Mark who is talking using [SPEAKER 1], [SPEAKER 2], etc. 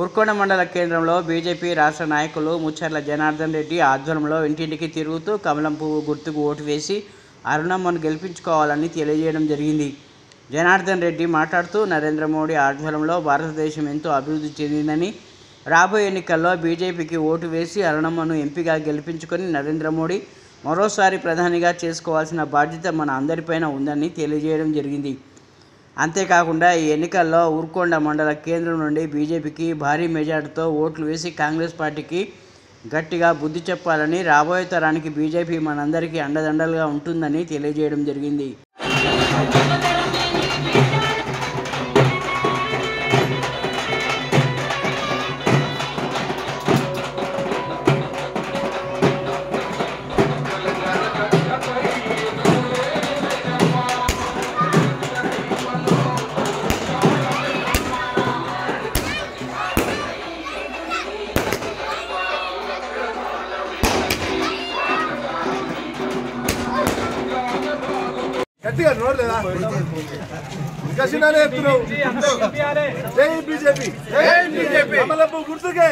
[SPEAKER 1] ఉర్కొండ మండల కేంద్రంలో బీజేపీ రాష్ట్ర నాయకులు ముచ్చర్ల జనార్దన్ రెడ్డి ఆధ్వర్యంలో ఇంటింటికి తిరుగుతూ కమలం పువ్వు గుర్తుకు ఓటు వేసి అరుణమ్మను గెలిపించుకోవాలని తెలియజేయడం జరిగింది. జనార్దన్ రెడ్డి మాట్లాడుతూ నరేంద్ర మోడీ ఆధ్వర్యంలో భారతదేశం ఎంతో అభివృద్ధి చెందిందని, రాబోయే ఎన్నికల్లో బీజేపీకి ఓటు వేసి అరుణమ్మను ఎంపీగా గెలిపించుకొని నరేంద్ర మోడీ మరోసారి ప్రధానిగా చేసుకోవాల్సిన బాధ్యత మన అందరిపైన ఉందని తెలియజేయడం జరిగింది. అంతేకాకుండా ఈ ఎన్నికల్లో ఉర్కొండ మండల కేంద్రం నుండి బీజేపీకి భారీ మెజార్టీతో ఓట్లు వేసి కాంగ్రెస్ పార్టీకి గట్టిగా బుద్ధి చెప్పాలని, రాబోయే తరానికి బీజేపీ మనందరికీ అండదండలుగా ఉంటుందని తెలియజేయడం జరిగింది.
[SPEAKER 2] గట్టిగా నోడలేదా జై బీజేపీ కమలం పువ్వు గుర్తుకే